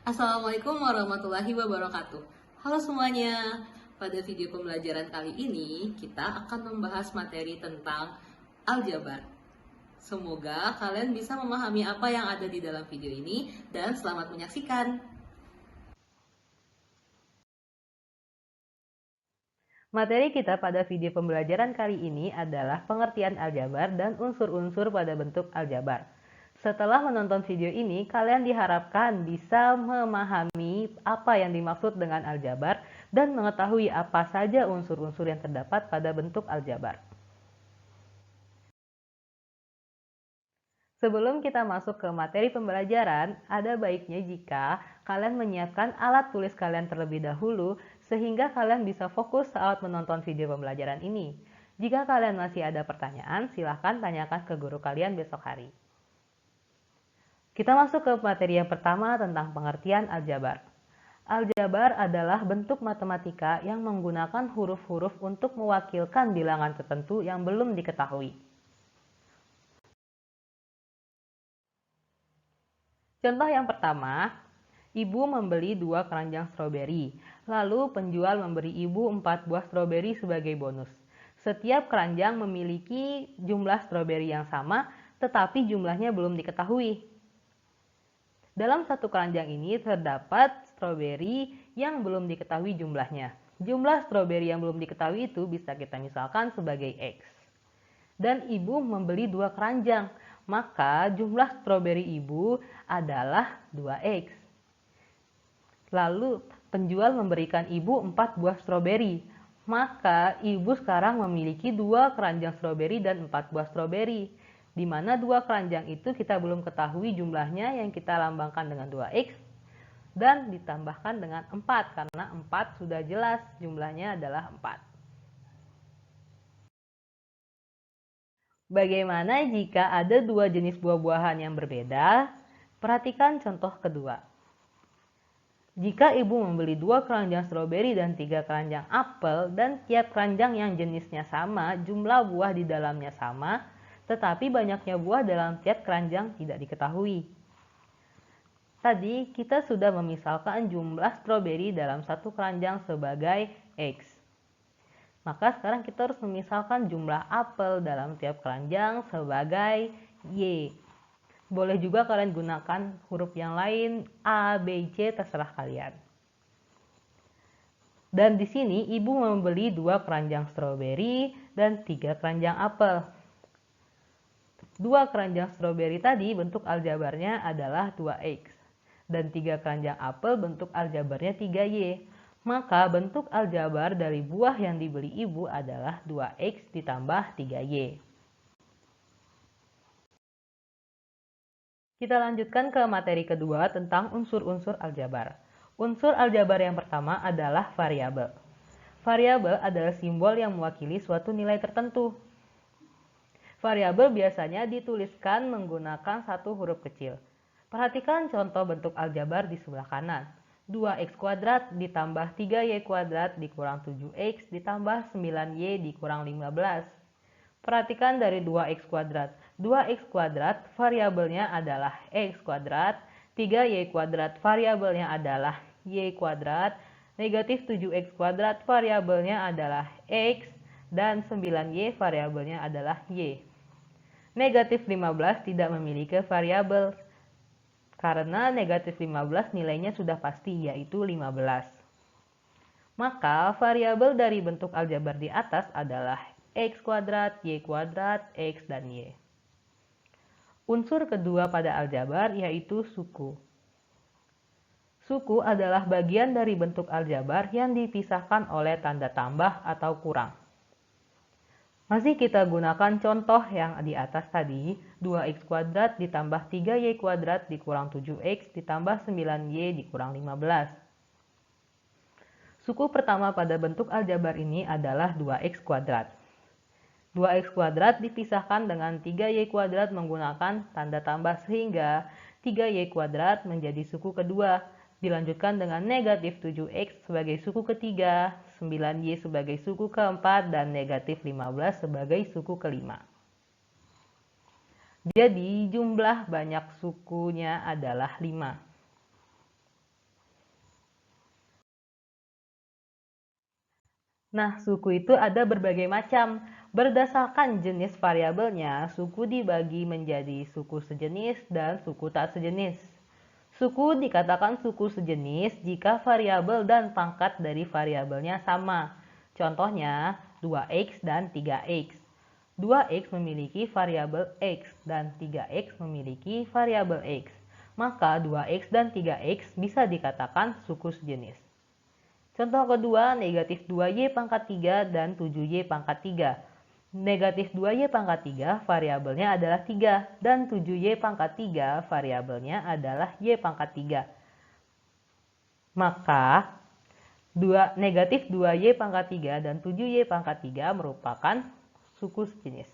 Assalamualaikum warahmatullahi wabarakatuh. Halo semuanya. Pada video pembelajaran kali ini, kita akan membahas materi tentang aljabar. Semoga kalian bisa memahami apa yang ada di dalam video ini dan selamat menyaksikan. Materi kita pada video pembelajaran kali ini adalah pengertian aljabar dan unsur-unsur pada bentuk aljabar. Setelah menonton video ini, kalian diharapkan bisa memahami apa yang dimaksud dengan aljabar dan mengetahui apa saja unsur-unsur yang terdapat pada bentuk aljabar. Sebelum kita masuk ke materi pembelajaran, ada baiknya jika kalian menyiapkan alat tulis kalian terlebih dahulu sehingga kalian bisa fokus saat menonton video pembelajaran ini. Jika kalian masih ada pertanyaan, silahkan tanyakan ke guru kalian besok hari. Kita masuk ke materi yang pertama tentang pengertian aljabar. Aljabar adalah bentuk matematika yang menggunakan huruf-huruf untuk mewakilkan bilangan tertentu yang belum diketahui. Contoh yang pertama, ibu membeli 2 keranjang stroberi, lalu penjual memberi ibu 4 buah stroberi sebagai bonus. Setiap keranjang memiliki jumlah stroberi yang sama, tetapi jumlahnya belum diketahui. Dalam satu keranjang ini terdapat stroberi yang belum diketahui jumlahnya. Jumlah stroberi yang belum diketahui itu bisa kita misalkan sebagai X. Dan ibu membeli 2 keranjang, maka jumlah stroberi ibu adalah 2X. Lalu penjual memberikan ibu 4 buah stroberi, maka ibu sekarang memiliki 2 keranjang stroberi dan 4 buah stroberi. Di mana 2 keranjang itu kita belum ketahui jumlahnya yang kita lambangkan dengan 2X dan ditambahkan dengan 4 karena 4 sudah jelas jumlahnya adalah 4. Bagaimana jika ada 2 jenis buah-buahan yang berbeda? Perhatikan contoh kedua. Jika ibu membeli 2 keranjang stroberi dan 3 keranjang apel dan tiap keranjang yang jenisnya sama, jumlah buah di dalamnya sama, tetapi banyaknya buah dalam tiap keranjang tidak diketahui. Tadi kita sudah memisalkan jumlah stroberi dalam satu keranjang sebagai X. Maka sekarang kita harus memisalkan jumlah apel dalam tiap keranjang sebagai Y. Boleh juga kalian gunakan huruf yang lain, A, B, C, terserah kalian. Dan di sini ibu membeli 2 keranjang stroberi dan 3 keranjang apel. 2 keranjang stroberi tadi bentuk aljabarnya adalah 2X. Dan 3 keranjang apel bentuk aljabarnya 3Y. Maka bentuk aljabar dari buah yang dibeli ibu adalah 2X ditambah 3Y. Kita lanjutkan ke materi kedua tentang unsur-unsur aljabar. Unsur aljabar yang pertama adalah variabel. Variabel adalah simbol yang mewakili suatu nilai tertentu. Variabel biasanya dituliskan menggunakan satu huruf kecil. Perhatikan contoh bentuk aljabar di sebelah kanan. 2x kuadrat ditambah 3y kuadrat dikurang 7x ditambah 9y dikurang 15. Perhatikan dari 2x kuadrat. 2x kuadrat variabelnya adalah x kuadrat, 3y kuadrat variabelnya adalah y kuadrat, negatif 7x kuadrat variabelnya adalah x, dan 9y variabelnya adalah y. Negatif 15 tidak memiliki variabel karena negatif 15 nilainya sudah pasti yaitu 15. Maka variabel dari bentuk aljabar di atas adalah x kuadrat, y kuadrat, x, dan y. Unsur kedua pada aljabar yaitu suku. Suku adalah bagian dari bentuk aljabar yang dipisahkan oleh tanda tambah atau kurang. Masih kita gunakan contoh yang di atas tadi, 2x kuadrat ditambah 3y kuadrat dikurang 7x ditambah 9y dikurang 15. Suku pertama pada bentuk aljabar ini adalah 2x kuadrat. 2x kuadrat dipisahkan dengan 3y kuadrat menggunakan tanda tambah sehingga 3y kuadrat menjadi suku kedua. Dilanjutkan dengan negatif 7x sebagai suku ketiga, 9y sebagai suku keempat, dan negatif 15 sebagai suku kelima. Jadi jumlah banyak sukunya adalah 5. Nah, suku itu ada berbagai macam. Berdasarkan jenis variabelnya, suku dibagi menjadi suku sejenis dan suku tak sejenis. Suku dikatakan suku sejenis jika variabel dan pangkat dari variabelnya sama. Contohnya, 2x dan 3x. 2x memiliki variabel x dan 3x memiliki variabel x. Maka 2x dan 3x bisa dikatakan suku sejenis. Contoh kedua, negatif 2y pangkat 3 dan 7y pangkat 3. Negatif 2y pangkat 3 variabelnya adalah 3 dan 7y pangkat 3 variabelnya adalah y pangkat 3. Maka negatif 2y pangkat 3 dan 7y pangkat 3 merupakan suku sejenis.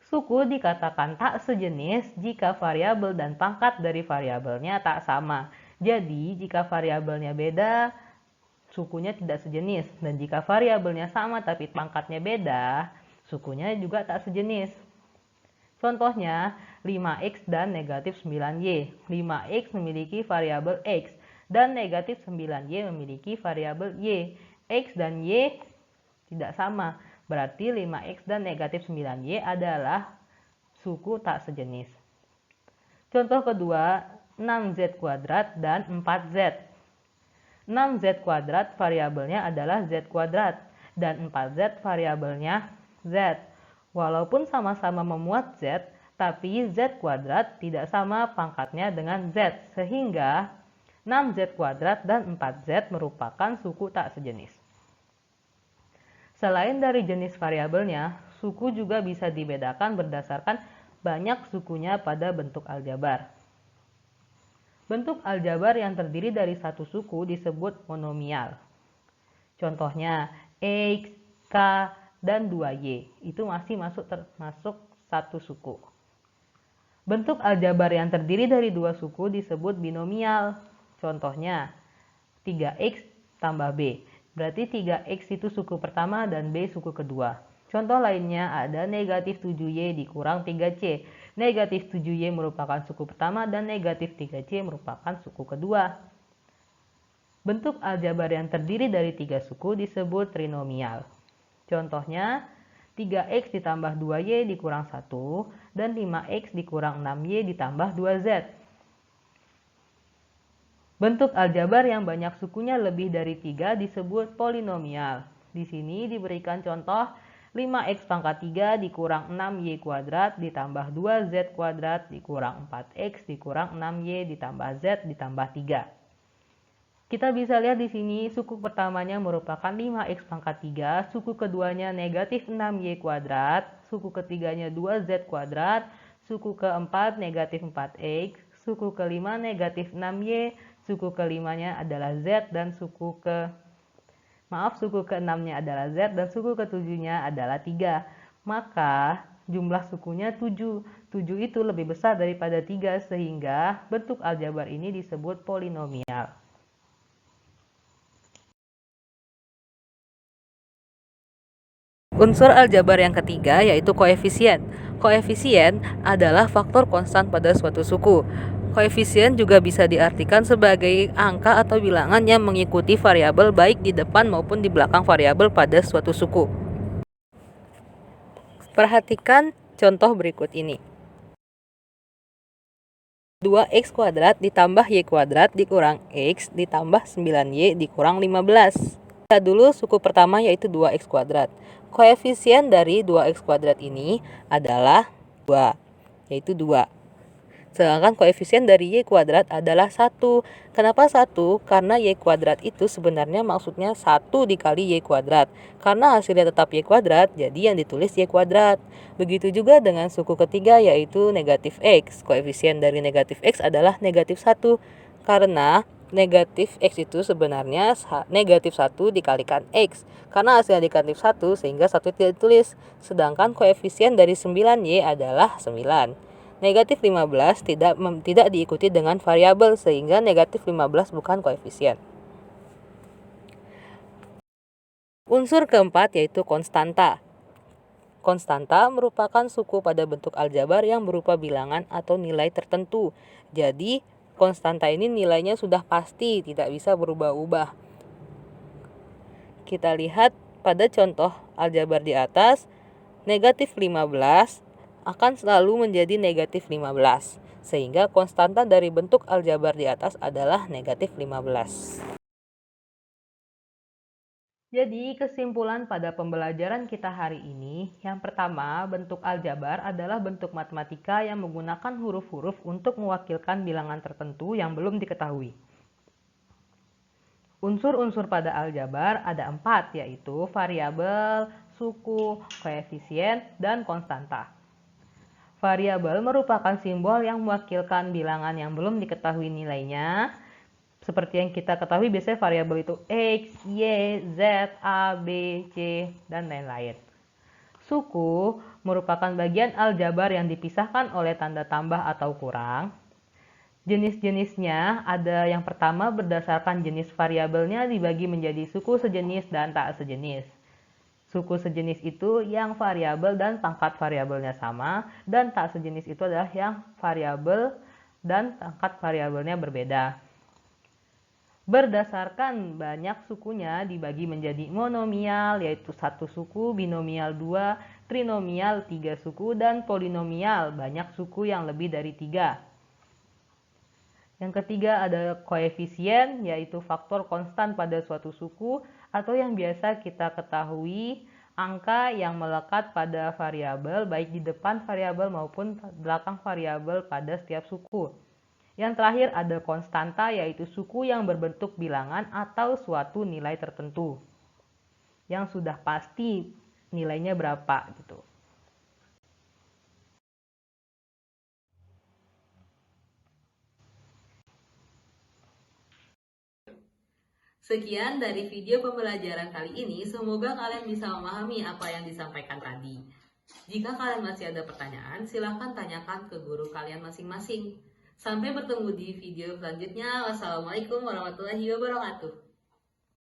Suku dikatakan tak sejenis jika variabel dan pangkat dari variabelnya tak sama. Jadi, jika variabelnya beda, sukunya tidak sejenis. Dan jika variabelnya sama tapi pangkatnya beda, sukunya juga tak sejenis. Contohnya, 5x dan negatif 9y. 5x memiliki variabel x dan negatif 9y memiliki variabel y. X dan y tidak sama. Berarti 5x dan negatif 9y adalah suku tak sejenis. Contoh kedua, 6z kuadrat dan 4z. 6z kuadrat variabelnya adalah z kuadrat dan 4z variabelnya z. Walaupun sama-sama memuat z, tapi z kuadrat tidak sama pangkatnya dengan z, sehingga 6z kuadrat dan 4z merupakan suku tak sejenis. Selain dari jenis variabelnya, suku juga bisa dibedakan berdasarkan banyak sukunya pada bentuk aljabar. Bentuk aljabar yang terdiri dari satu suku disebut monomial. Contohnya, x, k, dan 2y. Itu masih termasuk satu suku. Bentuk aljabar yang terdiri dari dua suku disebut binomial. Contohnya, 3x tambah b. Berarti 3x itu suku pertama dan b suku kedua. Contoh lainnya ada negatif 7y dikurang 3c. Negatif 7y merupakan suku pertama dan negatif 3c merupakan suku kedua. Bentuk aljabar yang terdiri dari tiga suku disebut trinomial. Contohnya, 3x ditambah 2y dikurang 1 dan 5x dikurang 6y ditambah 2z. Bentuk aljabar yang banyak sukunya lebih dari 3 disebut polinomial. Di sini diberikan contoh 5x pangkat 3 dikurang 6y kuadrat ditambah 2z kuadrat dikurang 4x dikurang 6y ditambah z ditambah 3. Kita bisa lihat di sini suku pertamanya merupakan 5x pangkat 3, suku keduanya negatif 6y kuadrat, suku ketiganya 2z kuadrat, suku keempat negatif 4x, suku kelima negatif 6y, suku kelimanya adalah z dan suku keenamnya adalah z dan suku ketujuhnya adalah 3. Maka jumlah sukunya 7. 7 itu lebih besar daripada 3 sehingga bentuk aljabar ini disebut polinomial. Unsur aljabar yang ketiga yaitu koefisien. Koefisien adalah faktor konstan pada suatu suku. Koefisien juga bisa diartikan sebagai angka atau bilangan yang mengikuti variabel baik di depan maupun di belakang variabel pada suatu suku. Perhatikan contoh berikut ini. 2x kuadrat ditambah y kuadrat dikurang x ditambah 9y dikurang 15. Kita dulu suku pertama yaitu 2x kuadrat. Koefisien dari 2x kuadrat ini adalah 2, yaitu 2. Sedangkan koefisien dari y kuadrat adalah 1. Kenapa 1? Karena y kuadrat itu sebenarnya maksudnya 1 dikali y kuadrat. Karena hasilnya tetap y kuadrat, jadi yang ditulis y kuadrat. Begitu juga dengan suku ketiga yaitu negatif x. Koefisien dari negatif x adalah negatif 1. Karena negatif x itu sebenarnya negatif 1 dikalikan x. Karena hasilnya negatif 1 sehingga 1 tidak ditulis. Sedangkan koefisien dari 9y adalah 9. Negatif 15 tidak diikuti dengan variabel sehingga negatif 15 bukan koefisien. Unsur keempat yaitu konstanta. Konstanta merupakan suku pada bentuk aljabar yang berupa bilangan atau nilai tertentu. Jadi, konstanta ini nilainya sudah pasti, tidak bisa berubah-ubah. Kita lihat pada contoh aljabar di atas, negatif 15 akan selalu menjadi negatif 15, sehingga konstanta dari bentuk aljabar di atas adalah negatif 15. Jadi kesimpulan pada pembelajaran kita hari ini, yang pertama, bentuk aljabar adalah bentuk matematika yang menggunakan huruf-huruf untuk mewakilkan bilangan tertentu yang belum diketahui. Unsur-unsur pada aljabar ada 4, yaitu variabel, suku, koefisien, dan konstanta. Variabel merupakan simbol yang mewakilkan bilangan yang belum diketahui nilainya. Seperti yang kita ketahui, biasanya variabel itu X, Y, Z, A, B, C, dan lain-lain. Suku merupakan bagian aljabar yang dipisahkan oleh tanda tambah atau kurang. Jenis-jenisnya ada yang pertama berdasarkan jenis variabelnya dibagi menjadi suku sejenis dan tak sejenis. Suku sejenis itu yang variabel dan pangkat variabelnya sama, dan tak sejenis itu adalah yang variabel dan pangkat variabelnya berbeda. Berdasarkan banyak sukunya dibagi menjadi monomial, yaitu 1 suku, binomial 2, trinomial 3 suku, dan polinomial banyak suku yang lebih dari 3. Yang ketiga ada koefisien, yaitu faktor konstan pada suatu suku atau yang biasa kita ketahui angka yang melekat pada variabel baik di depan variabel maupun belakang variabel pada setiap suku. Yang terakhir ada konstanta, yaitu suku yang berbentuk bilangan atau suatu nilai tertentu yang sudah pasti nilainya berapa gitu. Sekian dari video pembelajaran kali ini, semoga kalian bisa memahami apa yang disampaikan tadi. Jika kalian masih ada pertanyaan, silakan tanyakan ke guru kalian masing-masing. Sampai bertemu di video selanjutnya. Wassalamualaikum warahmatullahi wabarakatuh.